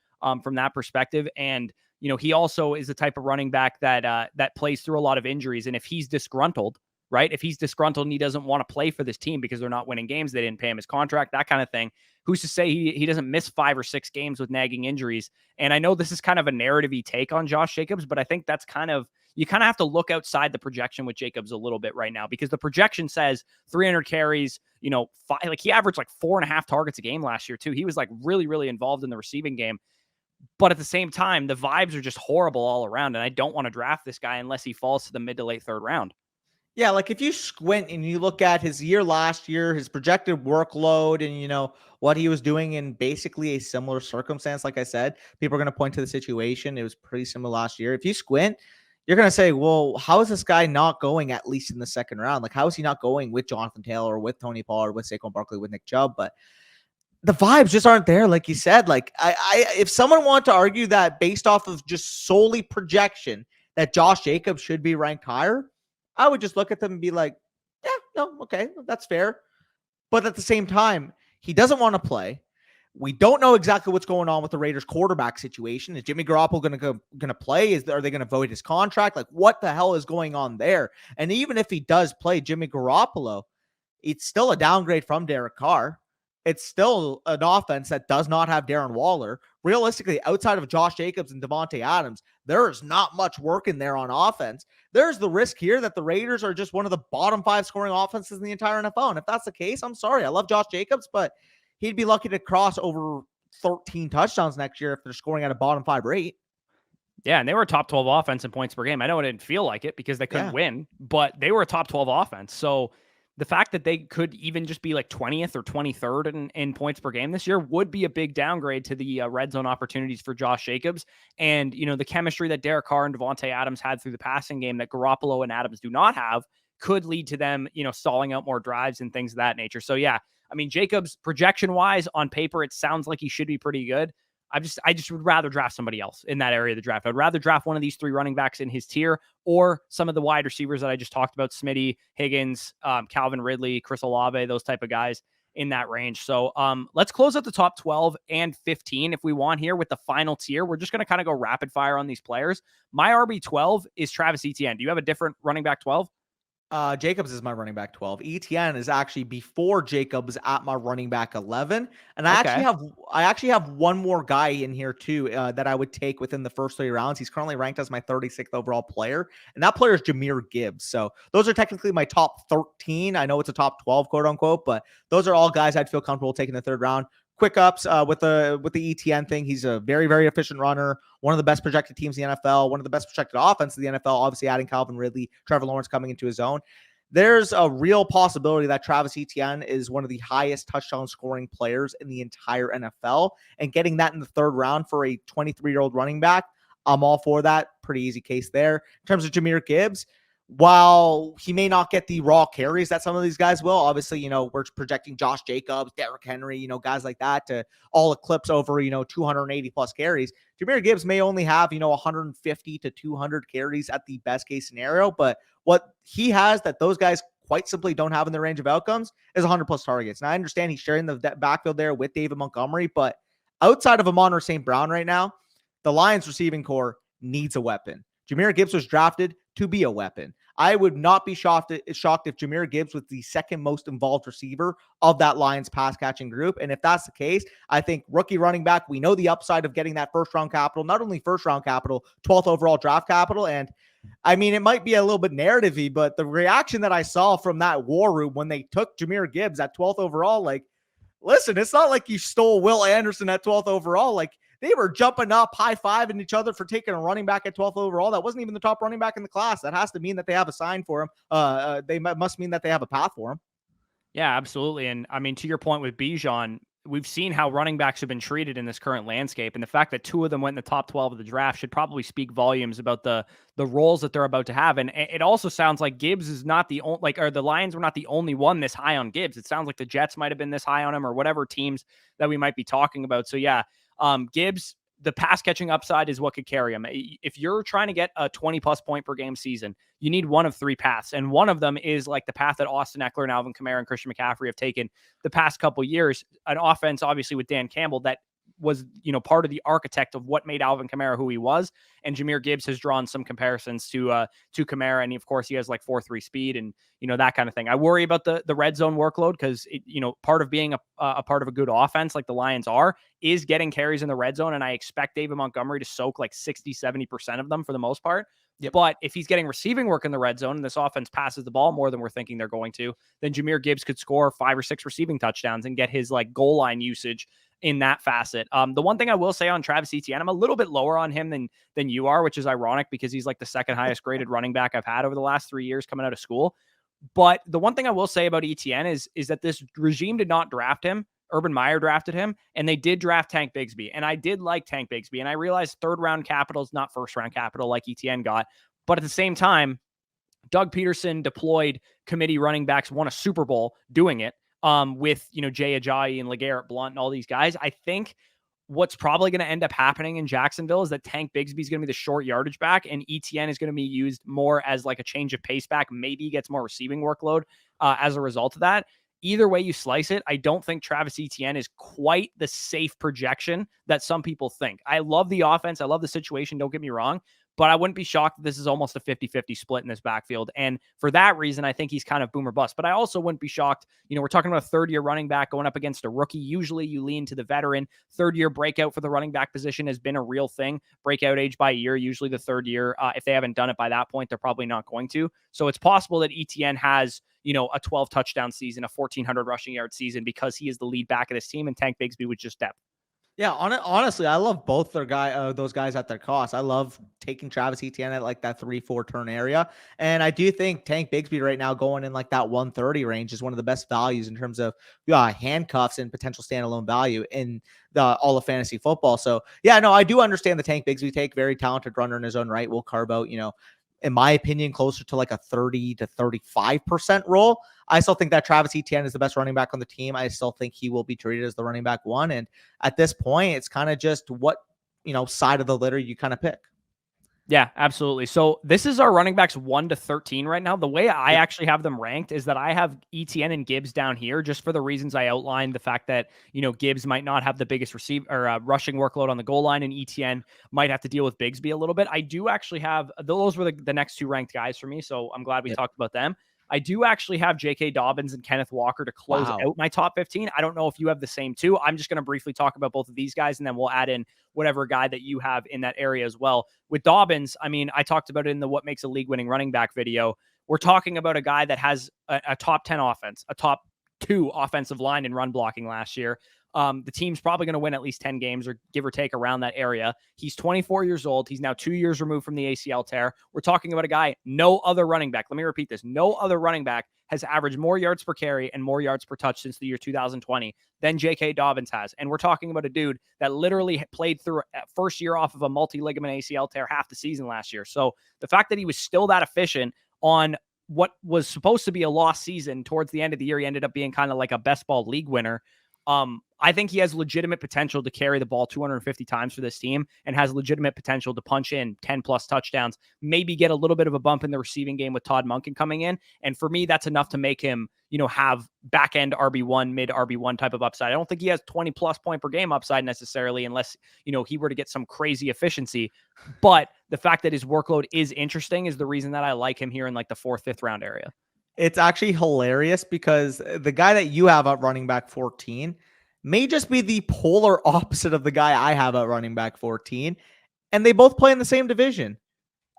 From that perspective. And, he also is the type of running back that plays through a lot of injuries. And if he's disgruntled, right? If he's disgruntled and he doesn't want to play for this team because they're not winning games, they didn't pay him his contract, that kind of thing. Who's to say he doesn't miss 5 or 6 games with nagging injuries? And I know this is kind of a narrative-y take on Josh Jacobs, but I think that's you kind of have to look outside the projection with Jacobs a little bit right now because the projection says 300 carries, he averaged 4.5 targets a game last year too. He was really, really involved in the receiving game. But at the same time, the vibes are just horrible all around. And I don't want to draft this guy unless he falls to the mid to late third round. Yeah, if you squint and you look at his year last year, his projected workload and, what he was doing in basically a similar circumstance, like I said, people are going to point to the situation. It was pretty similar last year. If you squint, you're going to say, well, how is this guy not going at least in the second round? How is he not going with Jonathan Taylor, with Tony Pollard, with Saquon Barkley, with Nick Chubb? But the vibes just aren't there, like you said. If someone wanted to argue that based off of just solely projection that Josh Jacobs should be ranked higher, I would just look at them and be like, yeah, no, okay, that's fair. But at the same time, he doesn't want to play. We don't know exactly what's going on with the Raiders quarterback situation. Is Jimmy Garoppolo going to play? Are they going to void his contract? What the hell is going on there? And even if he does play Jimmy Garoppolo, it's still a downgrade from Derek Carr. It's still an offense that does not have Darren Waller. realistically, outside of Josh Jacobs and Devontae Adams, there is not much work in there on offense. There's the risk here that the Raiders are just one of the bottom 5 scoring offenses in the entire NFL. And if that's the case, I'm sorry. I love Josh Jacobs, but he'd be lucky to cross over 13 touchdowns next year if they're scoring at a bottom 5 rate. Yeah, and they were a top 12 offense in points per game. I know it didn't feel like it because they couldn't win, but they were a top 12 offense. So the fact that they could even just be like 20th or 23rd in points per game this year would be a big downgrade to the red zone opportunities for Josh Jacobs. And, the chemistry that Derek Carr and Devontae Adams had through the passing game that Garoppolo and Adams do not have could lead to them, stalling out more drives and things of that nature. So, yeah, I mean, Jacobs, projection-wise, on paper, it sounds like he should be pretty good. I just would rather draft somebody else in that area of the draft. I'd rather draft one of these 3 running backs in his tier or some of the wide receivers that I just talked about, Smitty, Higgins, Calvin Ridley, Chris Olave, those type of guys in that range. So let's close out the top 12 and 15 if we want here with the final tier. We're just going to kind of go rapid fire on these players. My RB12 is Travis Etienne. Do you have a different running back 12? Jacobs is my running back 12. Etienne is actually before Jacobs at my running back 11. And I actually have one more guy in here too that I would take within the first 3 rounds. He's currently ranked as my 36th overall player, and that player is Jahmyr Gibbs. So those are technically my top 13. I know it's a top 12, quote unquote, but those are all guys I'd feel comfortable taking the 3rd round. Quick ups with the ETN thing. He's a very, very efficient runner. One of the best projected teams in the NFL. One of the best projected offenses in the NFL. Obviously, adding Calvin Ridley, Trevor Lawrence coming into his own. There's a real possibility that Travis Etienne is one of the highest touchdown scoring players in the entire NFL. And getting that in the 3rd round for a 23-year-old running back, I'm all for that. Pretty easy case there. In terms of Jahmyr Gibbs, while he may not get the raw carries that some of these guys will, obviously, we're projecting Josh Jacobs, Derrick Henry, guys like that to all eclipse over, 280 plus carries. Jahmyr Gibbs may only have, 150 to 200 carries at the best case scenario, but what he has that those guys quite simply don't have in the range of outcomes is 100 plus targets. And I understand he's sharing the backfield there with David Montgomery, but outside of Amon-Ra St. Brown right now, the Lions receiving core needs a weapon. Jahmyr Gibbs was drafted to be a weapon. I would not be shocked if Jahmyr Gibbs was the 2nd most involved receiver of that Lions pass catching group. And if that's the case, I think rookie running back, we know the upside of getting that 1st round capital, not only 1st round capital, 12th overall draft capital. And I mean, it might be a little bit narrative-y, but the reaction that I saw from that war room when they took Jahmyr Gibbs at 12th overall, like, listen, it's not like you stole Will Anderson at 12th overall. Like, they were jumping up, high-fiving each other for taking a running back at 12th overall. That wasn't even the top running back in the class. That has to mean that they have a sign for him. They must mean that they have a path for him. Yeah, absolutely. And I mean, to your point with Bijan, we've seen how running backs have been treated in this current landscape. And the fact that 2 of them went in the top 12 of the draft should probably speak volumes about the roles that they're about to have. And it also sounds like Gibbs is not the only, or the Lions were not the only one this high on Gibbs. It sounds like the Jets might have been this high on him or whatever teams that we might be talking about. So yeah, Gibbs, the pass catching upside is what could carry him. If you're trying to get a 20 plus point per game season, you need one of 3 paths. And one of them is like the path that Austin Eckler and Alvin Kamara and Christian McCaffrey have taken the past couple years. An offense, obviously, with Dan Campbell that was, part of the architect of what made Alvin Kamara who he was. And Jahmyr Gibbs has drawn some comparisons to Kamara. And of course he has like 4.3 speed and, that kind of thing. I worry about the red zone workload because, part of being a part of a good offense like the Lions are is getting carries in the red zone. And I expect David Montgomery to soak like 60-70% of them for the most part. Yep. But if he's getting receiving work in the red zone and this offense passes the ball more than we're thinking they're going to, then Jahmyr Gibbs could score 5 or 6 receiving touchdowns and get his like goal line usage in that facet. The one thing I will say on Travis Etienne, I'm a little bit lower on him than you are, which is ironic because he's like the 2nd highest graded running back I've had over the last 3 years coming out of school. But the one thing I will say about Etienne is that this regime did not draft him. Urban Meyer drafted him, and they did draft Tank Bigsby. And I did like Tank Bigsby, and I realized 3rd round capital is not 1st round capital like Etienne got. But at the same time, Doug Peterson deployed committee running backs, won a Super Bowl doing it with, Jay Ajayi and LeGarrette Blount and all these guys. I think what's probably going to end up happening in Jacksonville is that Tank Bigsby is going to be the short yardage back and Etienne is going to be used more as like a change of pace back. Maybe he gets more receiving workload as a result of that. Either way you slice it, I don't think Travis Etienne is quite the safe projection that some people think. I love the offense. I love the situation. Don't get me wrong. but I wouldn't be shocked if this is almost a 50-50 split in this backfield. And for that reason, I think he's kind of boom or bust. But I also wouldn't be shocked. We're talking about a third-year running back going up against a rookie. Usually you lean to the veteran. Third-year breakout for the running back position has been a real thing. Breakout age by year, usually the third year. If they haven't done it by that point, they're probably not going to. So it's possible that ETN has, a 12 touchdown season, a 1,400 rushing yard season, because he is the lead back of this team, and Tank Bigsby was just depth. Yeah, honestly, I love both those guys at their cost. I love taking Travis Etienne at like that 3-4 turn area, and I do think Tank Bigsby right now going in like that 130 range is one of the best values in terms of handcuffs and potential standalone value in all of fantasy football. So yeah, no, I do understand the Tank Bigsby take. Very talented runner in his own right. Will carve out, in my opinion, closer to like a 30 to 35% role. I still think that Travis Etienne is the best running back on the team. I still think he will be treated as the running back one. And at this point, it's kind of just what, side of the litter you kind of pick. Yeah, absolutely. So this is our running backs 1 to 13 right now. The way I actually have them ranked is that I have ETN and Gibbs down here just for the reasons I outlined. The fact that, Gibbs might not have the biggest rushing workload on the goal line, and ETN might have to deal with Bigsby a little bit. I do actually have, those were the next two ranked guys for me. So I'm glad we talked about them. I do actually have J.K. Dobbins and Kenneth Walker to close out my top 15. I don't know if you have the same too. I'm just going to briefly talk about both of these guys, and then we'll add in whatever guy that you have in that area as well. With Dobbins, I mean, I talked about it in the What Makes a League Winning Running Back video. We're talking about a guy that has a top 10 offense, a top 2 offensive line in run blocking last year. The team's probably going to win at least 10 games or give or take around that area. He's 24 years old. He's now 2 years removed from the ACL tear. We're talking about a guy, no other running back. Let me repeat this. No other running back has averaged more yards per carry and more yards per touch since the year 2020 than J.K. Dobbins has. And we're talking about a dude that literally played through first year off of a multi-ligament ACL tear half the season last year. So the fact that he was still that efficient on what was supposed to be a lost season towards the end of the year, he ended up being kind of like a best ball league winner. I think he has legitimate potential to carry the ball 250 times for this team and has legitimate potential to punch in 10 plus touchdowns, maybe get a little bit of a bump in the receiving game with Todd Monken coming in. And for me, that's enough to make him, have back end RB1, mid RB1 type of upside. I don't think he has 20 plus point per game upside necessarily, unless, he were to get some crazy efficiency. But the fact that his workload is interesting is the reason that I like him here in like the 4th, 5th round area. It's actually hilarious because the guy that you have at running back 14 may just be the polar opposite of the guy I have at running back 14. And they both play in the same division.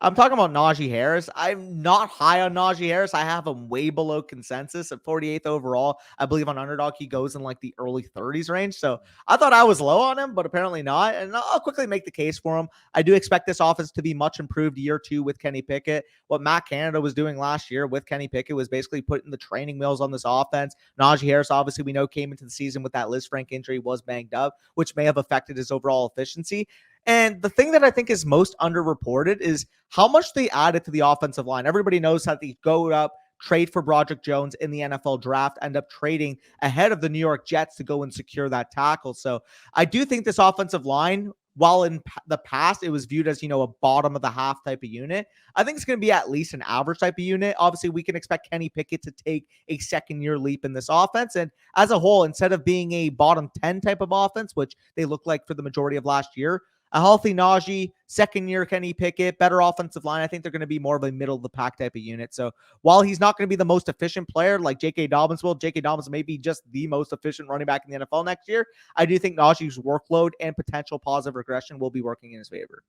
I'm talking about Najee Harris. I'm not high on Najee Harris. I have him way below consensus at 48th overall. I believe on Underdog, he goes in like the early 30s range. So I thought I was low on him, but apparently not. And I'll quickly make the case for him. I do expect this offense to be much improved year 2 with Kenny Pickett. What Matt Canada was doing last year with Kenny Pickett was basically putting the training wheels on this offense. Najee Harris, obviously, we know came into the season with that Liz Frank injury, was banged up, which may have affected his overall efficiency. And the thing that I think is most underreported is how much they added to the offensive line. Everybody knows how they go up, trade for Broderick Jones in the NFL draft, end up trading ahead of the New York Jets to go and secure that tackle. So I do think this offensive line, while in the past it was viewed as, a bottom of the half type of unit, I think it's going to be at least an average type of unit. Obviously, we can expect Kenny Pickett to take a second-year leap in this offense. And as a whole, instead of being a bottom 10 type of offense, which they look like for the majority of last year, a healthy Najee, second-year Kenny Pickett, better offensive line. I think they're going to be more of a middle-of-the-pack type of unit. So while he's not going to be the most efficient player like J.K. Dobbins will, J.K. Dobbins may be just the most efficient running back in the NFL next year. I do think Najee's workload and potential positive regression will be working in his favor.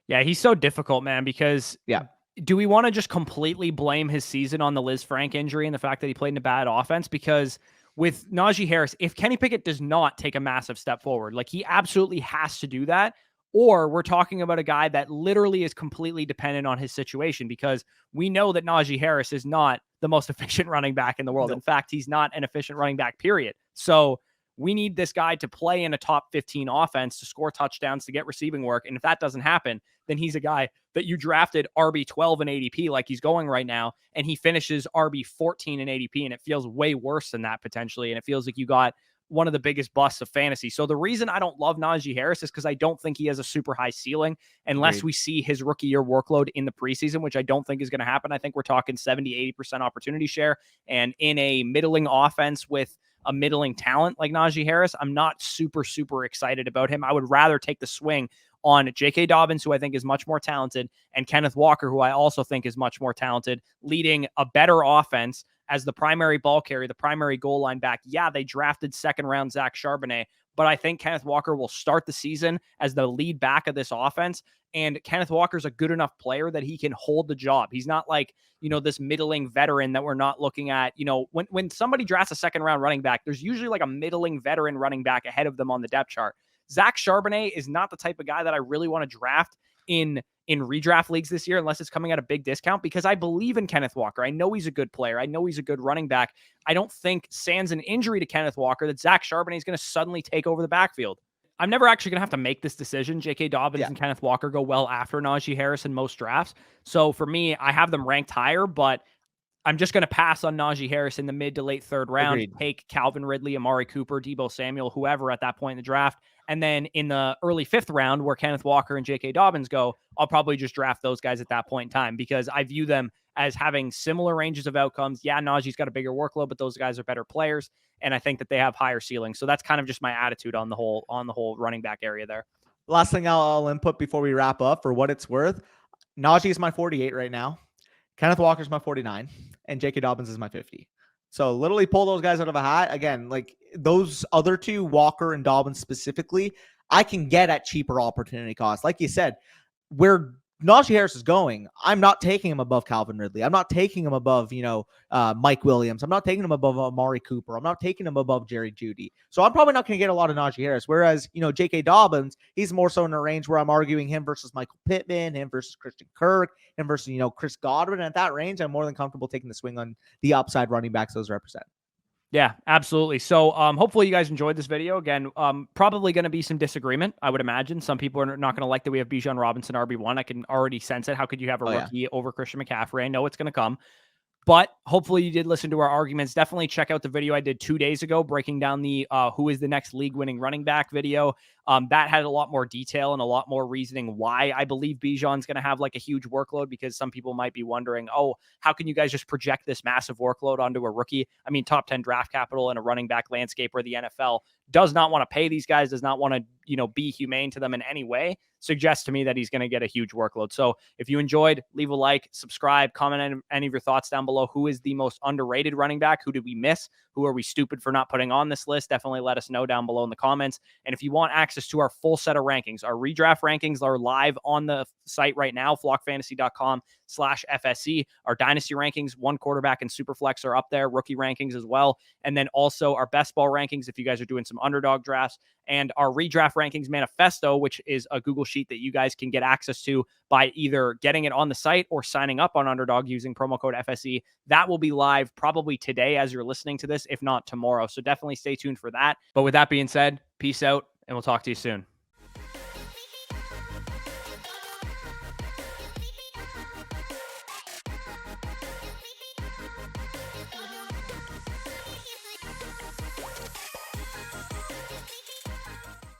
Yeah, he's so difficult, man, because do we want to just completely blame his season on the Liz Frank injury and the fact that he played in a bad offense? Because with Najee Harris, if Kenny Pickett does not take a massive step forward, like he absolutely has to do that, or we're talking about a guy that literally is completely dependent on his situation, because we know that Najee Harris is not the most efficient running back in the world. Nope. In fact, he's not an efficient running back, period. So we need this guy to play in a top 15 offense, to score touchdowns, to get receiving work. And if that doesn't happen, then he's a guy that you drafted RB12 in ADP like he's going right now, and he finishes RB14 in ADP, and it feels way worse than that potentially. And it feels like you got one of the biggest busts of fantasy. So the reason I don't love Najee Harris is because I don't think he has a super high ceiling unless we see his rookie year workload in the preseason, which I don't think is going to happen. I think we're talking 70, 80% opportunity share. And in a middling offense with a middling talent like Najee Harris, I'm not super excited about him. I would rather take the swing on J.K. Dobbins, who I think is much more talented, and Kenneth Walker, who I also think is much more talented, leading a better offense as the primary ball carrier, the primary goal line back. Yeah, they drafted second round Zach Charbonnet, but I think Kenneth Walker will start the season as the lead back of this offense. And Kenneth Walker's a good enough player that he can hold the job. He's not like, this middling veteran that we're not looking at. When somebody drafts a second round running back, there's usually like a middling veteran running back ahead of them on the depth chart. Zach Charbonnet is not the type of guy that I really want to draft in redraft leagues this year, unless it's coming at a big discount, because I believe in Kenneth Walker. I know he's a good player. I know he's a good running back. I don't think sans an injury to Kenneth Walker that Zach Charbonnet is going to suddenly take over the backfield. I'm never actually going to have to make this decision. J.K. Dobbins and Kenneth Walker go well after Najee Harris in most drafts. So for me, I have them ranked higher, but I'm just going to pass on Najee Harris in the mid to late third round. Agreed. Take Calvin Ridley, Amari Cooper, Deebo Samuel, whoever at that point in the draft. And then in the early fifth round, where Kenneth Walker and J.K. Dobbins go, I'll probably just draft those guys at that point in time, because I view them as having similar ranges of outcomes. Yeah, Najee's got a bigger workload, but those guys are better players, and I think that they have higher ceilings. So that's kind of just my attitude on the whole running back area there. Last thing I'll input before we wrap up, for what it's worth, Najee is my 48 right now. Kenneth Walker is my 49, and J.K. Dobbins is my 50. So literally pull those guys out of a hat. Again, like those other two, Walker and Dobbins specifically, I can get at cheaper opportunity costs. Like you said, where Najee Harris is going, I'm not taking him above Calvin Ridley. I'm not taking him above, Mike Williams. I'm not taking him above Amari Cooper. I'm not taking him above Jerry Jeudy. So I'm probably not going to get a lot of Najee Harris. Whereas, J.K. Dobbins, he's more so in a range where I'm arguing him versus Michael Pittman, him versus Christian Kirk, him versus, Chris Godwin. And at that range, I'm more than comfortable taking the swing on the upside running backs those represent. Yeah, absolutely. So hopefully you guys enjoyed this video. Again, probably going to be some disagreement, I would imagine. Some people are not going to like that we have Bijan Robinson RB1. I can already sense it. How could you have a rookie over Christian McCaffrey? I know it's going to come. But hopefully you did listen to our arguments. Definitely check out the video I did 2 days ago breaking down the who is the next league-winning running back video. That had a lot more detail and a lot more reasoning why I believe Bijan's going to have like a huge workload, because some people might be wondering, oh, how can you guys just project this massive workload onto a rookie? I mean, top 10 draft capital in a running back landscape where the NFL does not want to pay these guys, does not want to, be humane to them in any way, suggests to me that he's going to get a huge workload. So if you enjoyed, leave a like, subscribe, comment any of your thoughts down below. Who is the most underrated running back? Who did we miss? Who are we stupid for not putting on this list? Definitely let us know down below in the comments. And if you want access to our full set of rankings, our redraft rankings are live on the site right now, flockfantasy.com/FSC. Our dynasty rankings, one quarterback and superflex are up there, rookie rankings as well. And then also our best ball rankings if you guys are doing some underdog drafts, and our redraft rankings manifesto, which is a Google sheet that you guys can get access to by either getting it on the site or signing up on Underdog using promo code FSE. That will be live probably today as you're listening to this, if not tomorrow. So definitely stay tuned for that. But with that being said, peace out, and we'll talk to you soon.